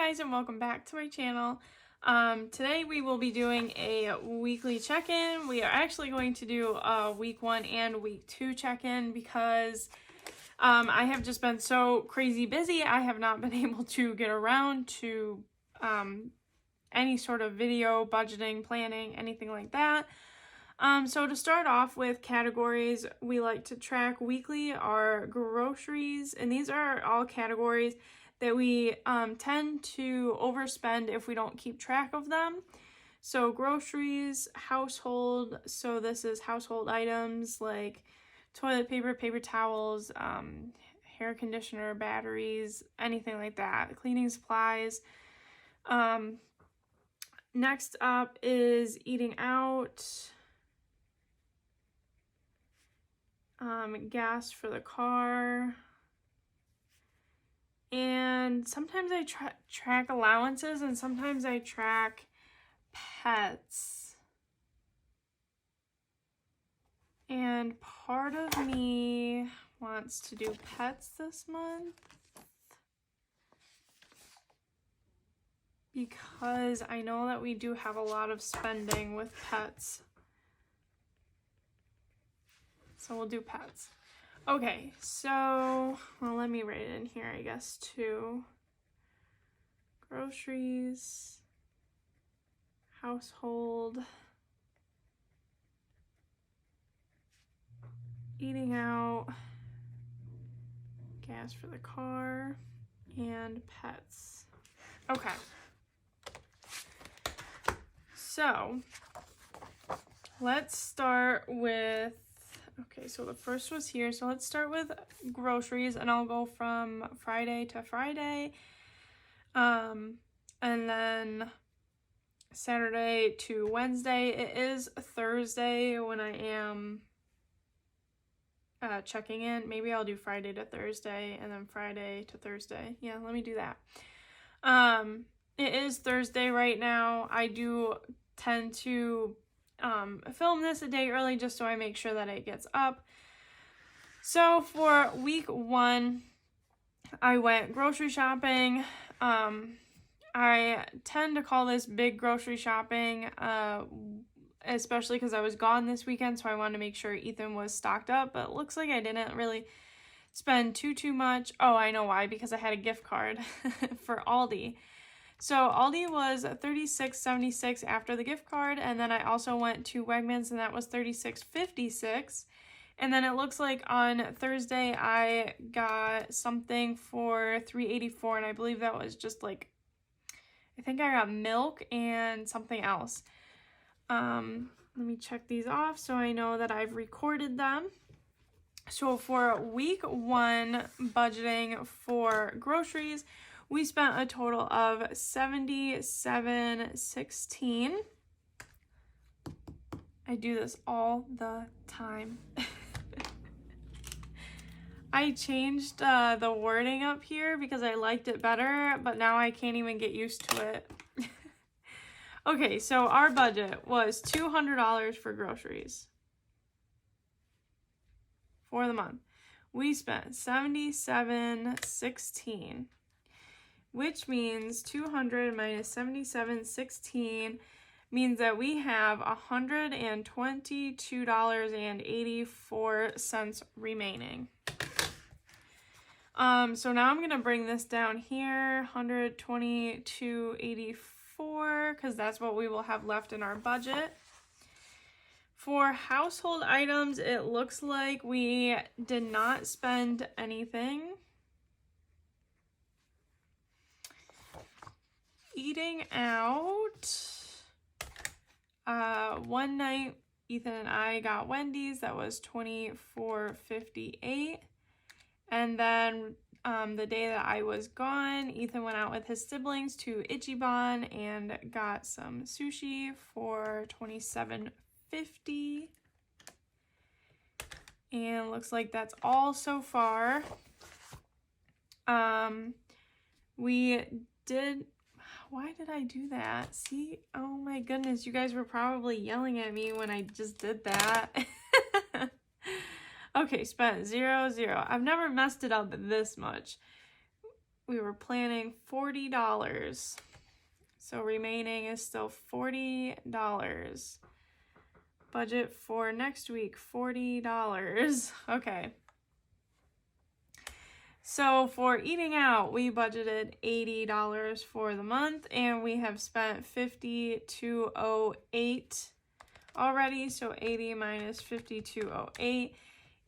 guys, and welcome back to my channel. Today we will be doing a weekly check-in. We are actually going to do a week 1 and week 2 check-in because I have just been so crazy busy. I have not been able to get around to any sort of video, budgeting, planning, anything like that. So to start off with categories we like to track weekly are groceries, and these are all categories that we tend to overspend if we don't keep track of them. So groceries, household, so this is household items like toilet paper, paper towels, hair conditioner, batteries, anything like that, cleaning supplies. Next up is eating out, gas for the car, and sometimes I track allowances, and sometimes I track pets. And part of me wants to do pets this month because I know that we do have a lot of spending with pets. So we'll do pets. Okay, so, well, let me write it in here, I guess, too. Groceries, household, eating out, gas for the car, and pets. Okay. So, let's start with, okay, so the first was here. So let's start with groceries, and I'll go from Friday to Friday. And then Saturday to Wednesday. It is Thursday when I am checking in. Maybe I'll do Friday to Thursday and then Friday to Thursday. Yeah, let me do that. It is Thursday right now. I do tend to film this a day early just so I make sure that it gets up. So for week 1, I went grocery shopping. I tend to call this big grocery shopping, especially because I was gone this weekend, so I wanted to make sure Ethan was stocked up, but it looks like I didn't really spend too much. Oh, I know why, because I had a gift card for Aldi. So Aldi was $36.76 after the gift card, and then I also went to Wegmans, and that was $36.56. And then it looks like on Thursday I got something for $3.84, and I believe that was just like, I think I got milk and something else. Let me check these off so I know that I've recorded them. So for week 1 budgeting for groceries, we spent a total of $77.16. I do this all the time. I changed the wording up here because I liked it better, but now I can't even get used to it. Okay, so our budget was $200 for groceries for the month. We spent $77.16. Which means 200 minus 77.16 means that we have $122.84 remaining. So now I'm gonna bring this down here, $122.84, because that's what we will have left in our budget. For household items, it looks like we did not spend anything. Eating out, one night Ethan and I got Wendy's. That was $24.58. And then the day that I was gone, Ethan went out with his siblings to Ichiban and got some sushi for $27.50. And looks like that's all so far. We did... Why did I do that? See? Oh my goodness, you guys were probably yelling at me when I just did that. Okay, spent $0. I've never messed it up this much. we were planning $40. So remaining is still $40. Budget for next week, $40. Okay. So for eating out, we budgeted $80 for the month, and we have spent $52.08 already. So 80 minus $52.08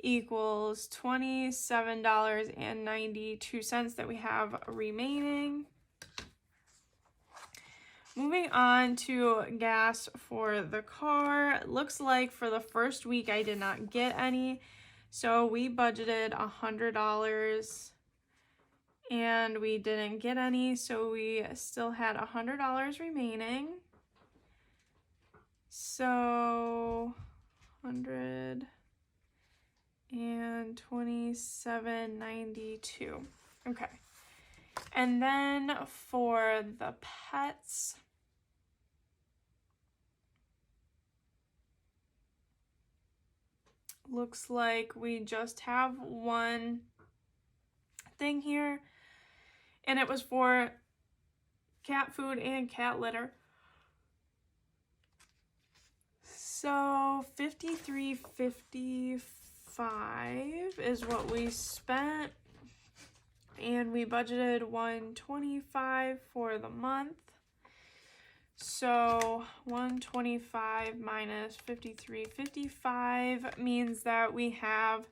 equals $27.92 that we have remaining. Moving on to gas for the car. It looks like for the first week I did not get any. So we budgeted $100 and we didn't get any. So we still had $100 remaining. So $127.92. Okay. And then for the pets, looks like we just have one thing here, and it was for cat food and cat litter. So $53.55 is what we spent, and we budgeted $125 for the month. So 125 minus 53.55 means that we have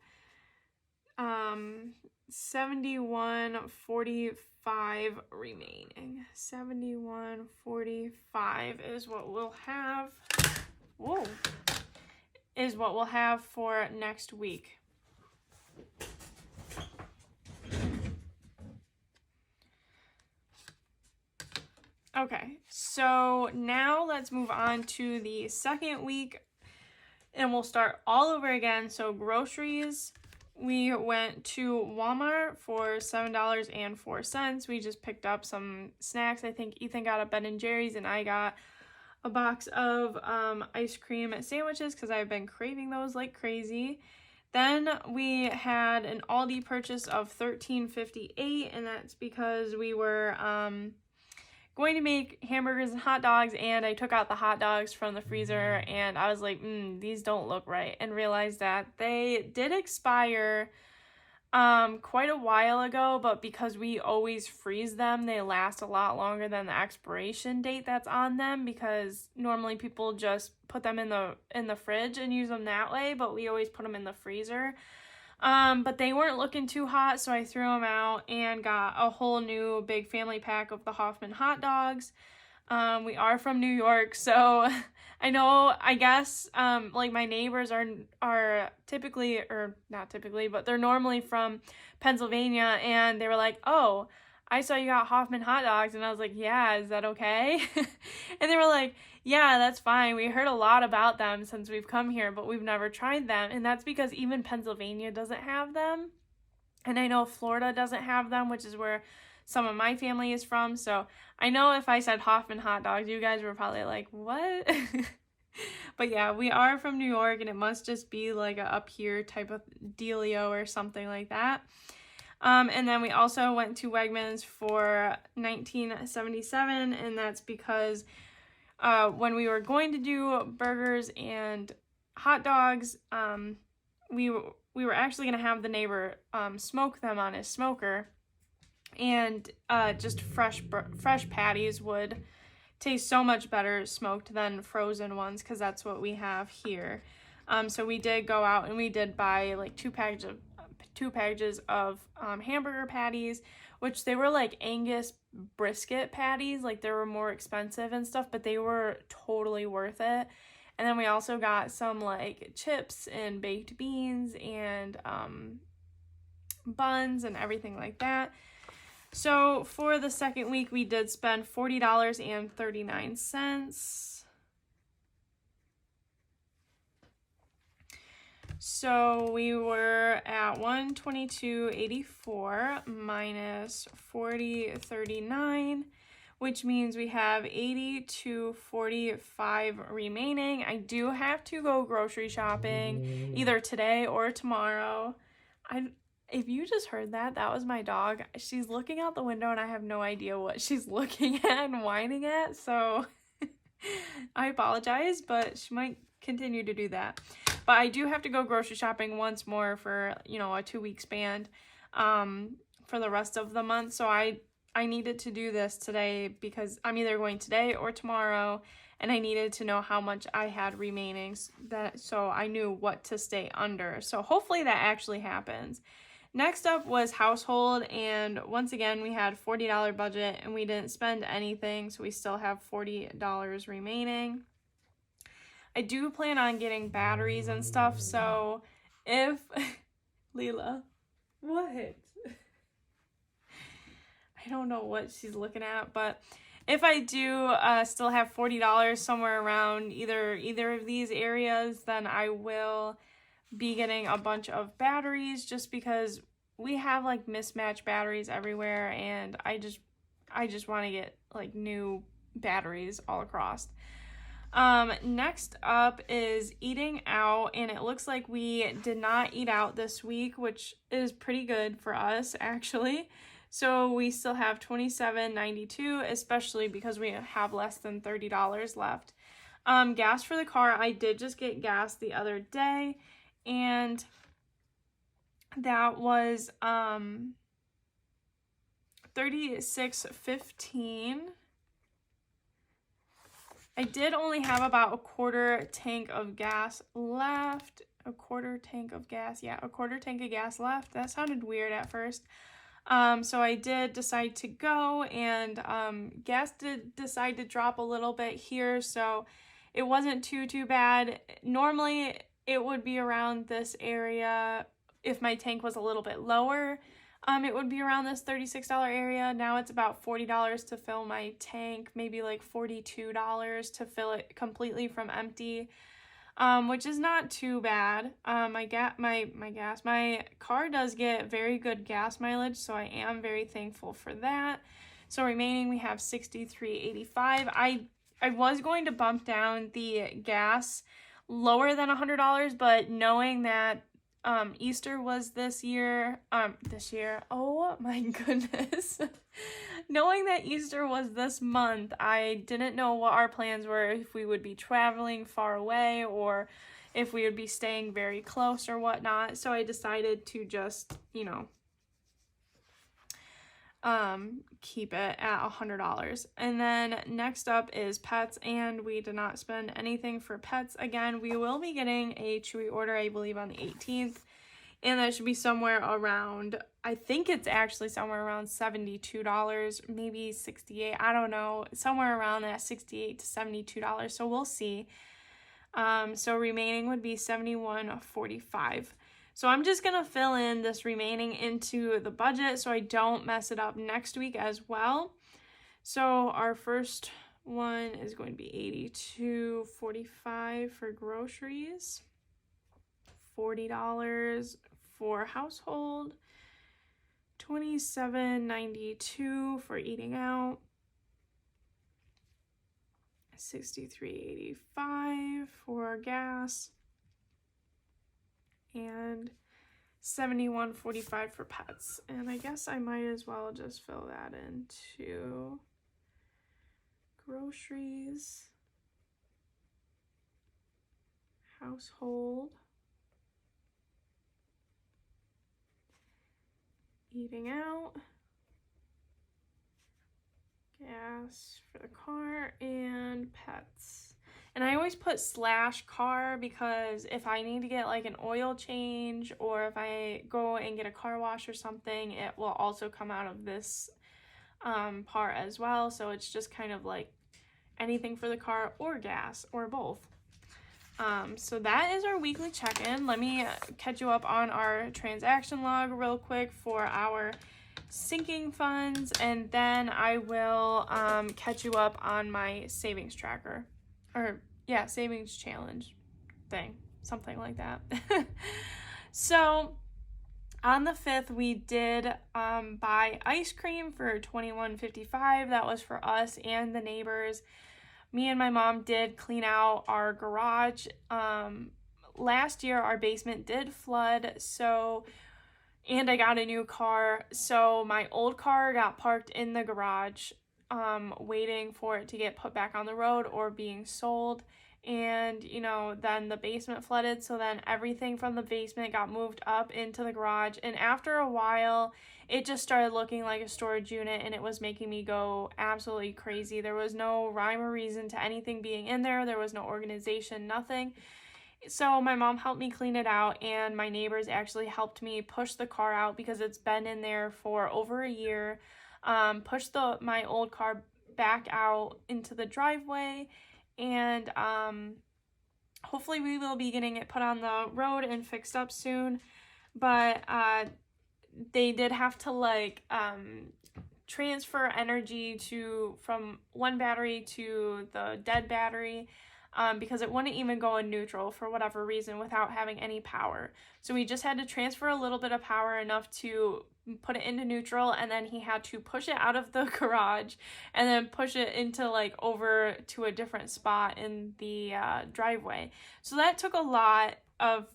71.45 remaining. 71.45 is what we'll have. Whoa. Is what we'll have for next week. Okay, so now let's move on to the second week, and we'll start all over again. So groceries, we went to Walmart for $7.04. We just picked up some snacks. I think Ethan got a Ben & Jerry's, and I got a box of ice cream sandwiches because I've been craving those like crazy. Then we had an Aldi purchase of $13.58, and that's because we were going to make hamburgers and hot dogs, and I took out the hot dogs from the freezer, and I was like, these don't look right, and realized that they did expire quite a while ago, but because we always freeze them, they last a lot longer than the expiration date that's on them, because normally people just put them in the fridge and use them that way, but we always put them in the freezer. But they weren't looking too hot, so I threw them out and got a whole new big family pack of the Hoffman hot dogs. We are from New York, so I know, I guess, like my neighbors are typically, or not typically, but they're normally from Pennsylvania, and they were like, oh, I saw you got Hoffman hot dogs, and I was like, yeah, is that okay? And they were like, yeah, that's fine. We heard a lot about them since we've come here, but we've never tried them, and that's because even Pennsylvania doesn't have them, and I know Florida doesn't have them, which is where some of my family is from, so I know if I said Hoffman hot dogs, you guys were probably like, what? But yeah, we are from New York, and it must just be like a up here type of dealio or something like that. And then we also went to Wegmans for $19.77, and that's because when we were going to do burgers and hot dogs, we were actually going to have the neighbor smoke them on his smoker, and just fresh patties would taste so much better smoked than frozen ones, because that's what we have here. So we did go out and we did buy like two packages of hamburger patties, which they were like Angus brisket patties, like they were more expensive and stuff, but they were totally worth it. And then we also got some like chips and baked beans and buns and everything like that. So for the second week, we did spend $40.39. So we were at $122.84 minus $40.39, which means we have $82.45 remaining. I do have to go grocery shopping either today or tomorrow. If you just heard that, that was my dog. She's looking out the window and I have no idea what she's looking at and whining at, so I apologize, but she might continue to do that. But I do have to go grocery shopping once more for, you know, a 2-week span for the rest of the month. So I needed to do this today because I'm either going today or tomorrow, and I needed to know how much I had remaining so I knew what to stay under. So hopefully that actually happens. Next up was household, and once again we had $40 budget and we didn't spend anything, so we still have $40 remaining. I do plan on getting batteries and stuff, so if Leela, what? I don't know what she's looking at, but if I do still have $40 somewhere around either of these areas, then I will be getting a bunch of batteries, just because we have like mismatched batteries everywhere, and I just want to get like new batteries all across. Next up is eating out, and it looks like we did not eat out this week, which is pretty good for us actually. So we still have $27.92, especially because we have less than $30 left. Gas for the car, I did just get gas the other day, and that was $36.15. I did only have about a quarter tank of gas left. A quarter tank of gas left. That sounded weird at first. So I did decide to go, and gas did decide to drop a little bit here, so it wasn't too bad. Normally it would be around this area if my tank was a little bit lower. It would be around this $36 area. Now it's about $40 to fill my tank, maybe like $42 to fill it completely from empty, which is not too bad. My car does get very good gas mileage, so I am very thankful for that. So remaining, we have $63.85. I was going to bump down the gas lower than $100, but knowing that Easter was this year, oh my goodness. Knowing that Easter was this month, I didn't know what our plans were, if we would be traveling far away or if we would be staying very close or whatnot. So I decided to just, you know, keep it at $100. And then next up is pets, and we did not spend anything for pets. Again, we will be getting a Chewy order, I believe, on the 18th, and that should be somewhere around, I think it's actually somewhere around $72, maybe $68, I don't know, somewhere around that $68 to $72, so we'll see. So remaining would be $71.45. So I'm just going to fill in this remaining into the budget so I don't mess it up next week as well. So our first one is going to be $82.45 for groceries, $40 for household, $27.92 for eating out, $63.85 for gas, and $71.45 for pets. And I guess I might as well just fill that into groceries, household, eating out, gas for the car, and pets. And I always put /car because if I need to get like an oil change, or if I go and get a car wash or something, it will also come out of this part as well. So it's just kind of like anything for the car or gas or both. So that is our weekly check-in. Let me catch you up on our transaction log real quick for our sinking funds, and then I will catch you up on my savings tracker. Or, yeah, savings challenge thing, something like that. So, on the 5th, we did buy ice cream for $21.55. That was for us and the neighbors. Me and my mom did clean out our garage. Last year, our basement did flood, so and I got a new car. So my old car got parked in the garage, waiting for it to get put back on the road or being sold. And, you know, then the basement flooded, so then everything from the basement got moved up into the garage. And after a while, it just started looking like a storage unit, and it was making me go absolutely crazy. There was no rhyme or reason to anything being in there. There was no organization, nothing. So my mom helped me clean it out, and my neighbors actually helped me push the car out because it's been in there for over a year. Pushed my old car back out into the driveway, and hopefully we will be getting it put on the road and fixed up soon. But they did have to like transfer energy from one battery to the dead battery, because it wouldn't even go in neutral for whatever reason without having any power. So we just had to transfer a little bit of power, enough to put it into neutral, and then he had to push it out of the garage and then push it into like over to a different spot in the driveway. So that took a lot of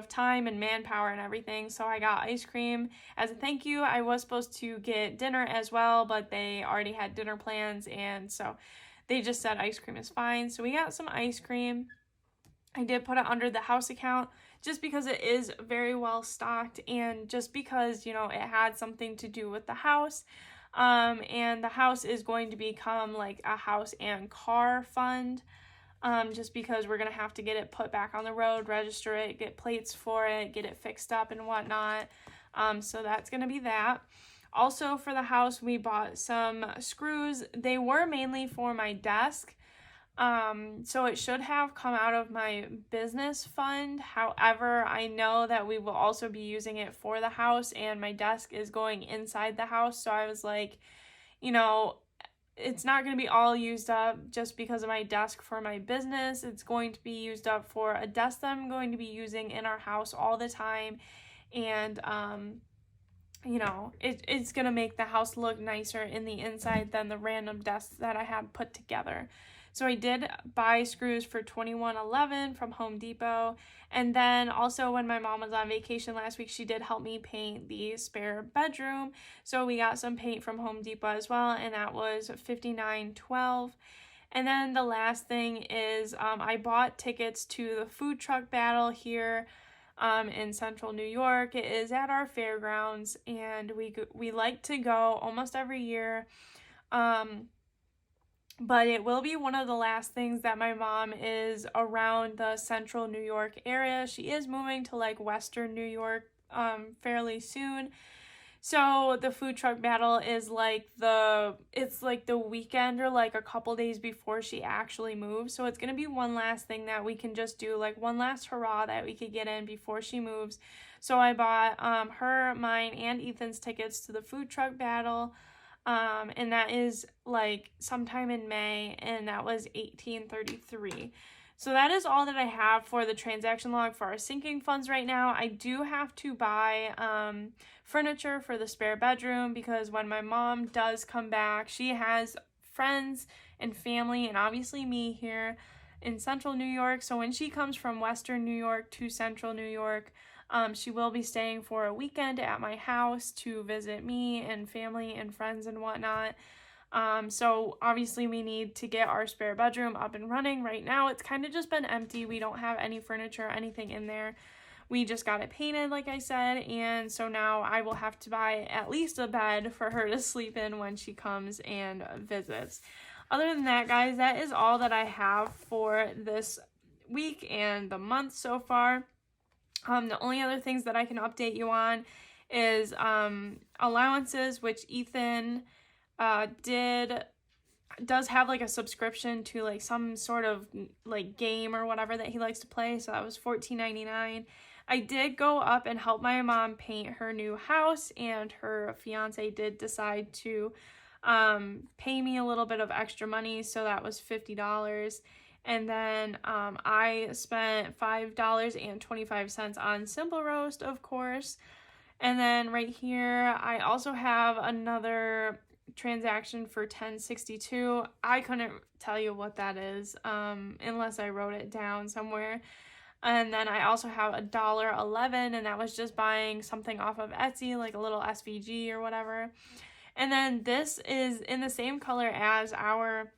time and manpower and everything. So I got ice cream as a thank you. I was supposed to get dinner as well, but they already had dinner plans, and so they just said ice cream is fine. So we got some ice cream. I did put it under the house account just because it is very well stocked, and just because, you know, it had something to do with the house. And the house is going to become like a house and car fund, just because we're going to have to get it put back on the road, register it, get plates for it, get it fixed up and whatnot. So that's going to be that. Also for the house, we bought some screws. They were mainly for my desk, so it should have come out of my business fund. However, I know that we will also be using it for the house, and my desk is going inside the house. So I was like, you know, it's not going to be all used up just because of my desk for my business. It's going to be used up for a desk that I'm going to be using in our house all the time. And, you know, it's going to make the house look nicer in the inside than the random desks that I had put together. So I did buy screws for $21.11 from Home Depot. And then also when my mom was on vacation last week, she did help me paint the spare bedroom. So we got some paint from Home Depot as well, and that was $59.12. And then the last thing is I bought tickets to the food truck battle here in central New York. It is at our fairgrounds, and we like to go almost every year. But it will be one of the last things that my mom is around the central New York area. She is moving to like western New York fairly soon. So the food truck battle is like it's like the weekend or like a couple days before she actually moves. So it's going to be one last thing that we can just do, like one last hurrah that we could get in before she moves. So I bought her, mine, and Ethan's tickets to the food truck battle. And that is like sometime in May, and that was $18.33. So that is all that I have for the transaction log for our sinking funds right now. I do have to buy furniture for the spare bedroom, because when my mom does come back, she has friends and family and obviously me here in central New York. So when she comes from western New York to central New York, she will be staying for a weekend at my house to visit me and family and friends and whatnot. So obviously we need to get our spare bedroom up and running. Right now it's kind of just been empty. We don't have any furniture or anything in there. We just got it painted, like I said, and so now I will have to buy at least a bed for her to sleep in when she comes and visits. Other than that, guys, that is all that I have for this week and the month so far. The only other things that I can update you on is allowances, which Ethan does have like a subscription to like some sort of like game or whatever that he likes to play. So that was $14.99. I did go up and help my mom paint her new house, and her fiance did decide to pay me a little bit of extra money. So that was $50. And then I spent $5.25 on Simple Roast, of course. And then right here, I also have another transaction for $10.62. I couldn't tell you what that is unless I wrote it down somewhere. And then I also have $1.11, and that was just buying something off of Etsy, like a little SVG or whatever. And then this is in the same color as our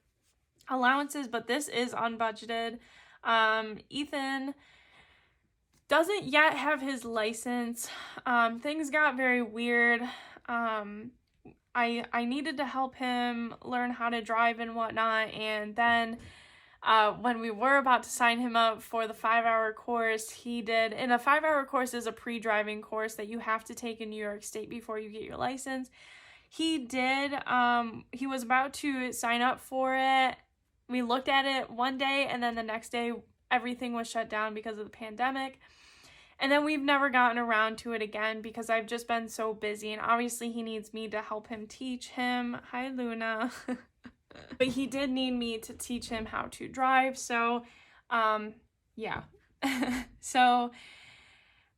allowances, but this is unbudgeted. Ethan doesn't yet have his license. Things got very weird. I needed to help him learn how to drive and whatnot, and then when we were about to sign him up for the 5-hour course, and a 5-hour course is a pre-driving course that you have to take in New York State before you get your license. He was about to sign up for it. We looked at it one day, and then the next day, everything was shut down because of the pandemic. And then we've never gotten around to it again because I've just been so busy, and obviously he needs me to help him teach him. Hi, Luna. But he did need me to teach him how to drive, so yeah. So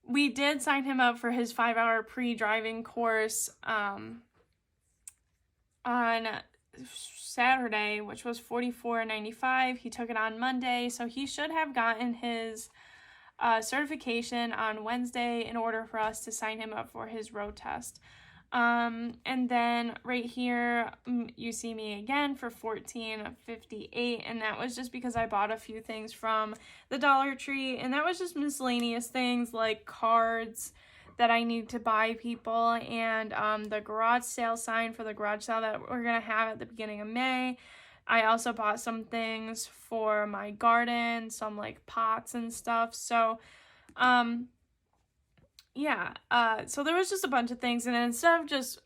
we did sign him up for his 5-hour pre-driving course on Saturday, which was $44.95. He took it on Monday, so he should have gotten his certification on Wednesday in order for us to sign him up for his road test. And then right here, you see me again for $14.58, and that was just because I bought a few things from the Dollar Tree, and that was just miscellaneous things like cards that I need to buy people, and the garage sale sign for the garage sale that we're gonna have at the beginning of May. I also bought some things for my garden, some like pots and stuff. So, yeah, so there was just a bunch of things, and instead of just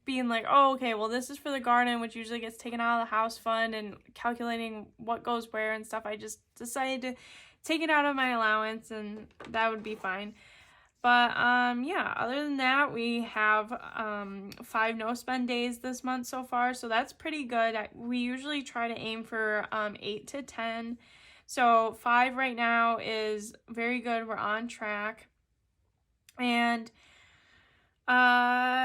being like, oh, okay, well, this is for the garden, which usually gets taken out of the house fund, and calculating what goes where and stuff, I just decided to take it out of my allowance, and that would be fine. But, yeah, other than that, we have 5 no-spend days this month so far, so that's pretty good. We usually try to aim for 8 to 10, so 5 right now is very good. We're on track. And, yeah,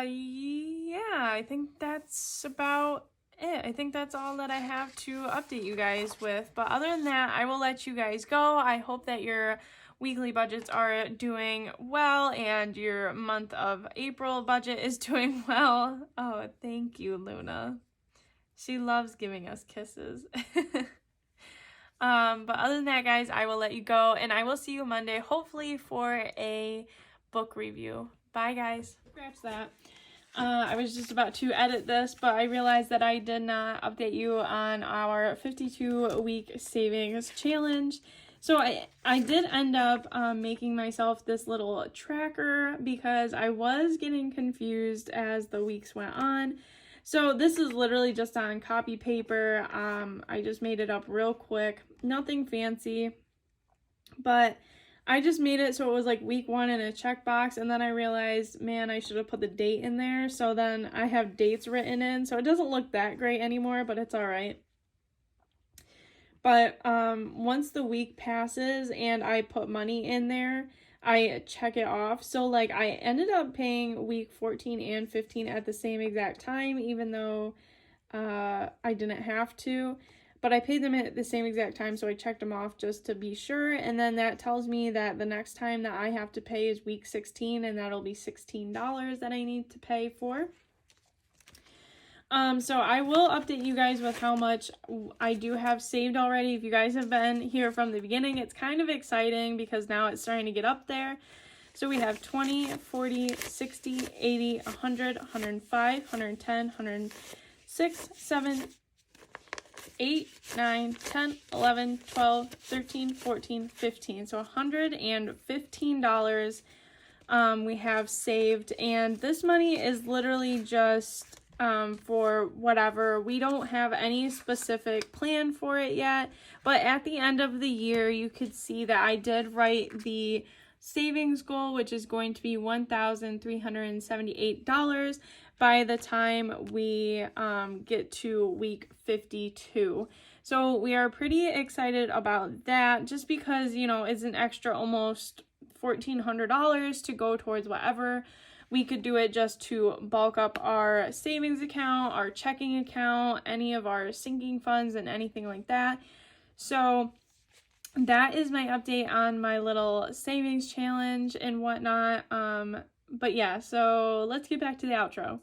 I think that's about it. I think that's all that I have to update you guys with. But other than that, I will let you guys go. I hope that your weekly budgets are doing well and your month of April budget is doing well. Oh, thank you, Luna. She loves giving us kisses. But other than that, guys, I will let you go, and I will see you Monday, hopefully for a book review. Bye, guys. Scratch that. I was just about to edit this, but I realized that I did not update you on our 52-week savings challenge. So I did end up making myself this little tracker because I was getting confused as the weeks went on. So this is literally just on copy paper. I just made it up real quick. Nothing fancy. But I just made it so it was like week 1 in a checkbox, and then I realized, man, I should have put the date in there. So then I have dates written in, so it doesn't look that great anymore, but it's all right. But once the week passes and I put money in there, I check it off. So like I ended up paying week 14 and 15 at the same exact time, even though I didn't have to. But I paid them at the same exact time, so I checked them off just to be sure. And then that tells me that the next time that I have to pay is week 16, and that'll be $16 that I need to pay for. So I will update you guys with how much I do have saved already. If you guys have been here from the beginning, it's kind of exciting because now it's starting to get up there. So we have 20, 40, 60, 80, 100, 105, 110, 106, 7, 8, 9, 10, 11, 12, 13, 14, 15. So $115 we have saved. And this money is literally just for whatever. We don't have any specific plan for it yet, but at the end of the year you could see that I did write the savings goal, which is going to be $1,378 by the time we get to week 52. So we are pretty excited about that, just because, you know, it's an extra almost $1,400 to go towards whatever. We could do it just to bulk up our savings account, our checking account, any of our sinking funds, and anything like that. So that is my update on my little savings challenge and whatnot. But yeah, so let's get back to the outro.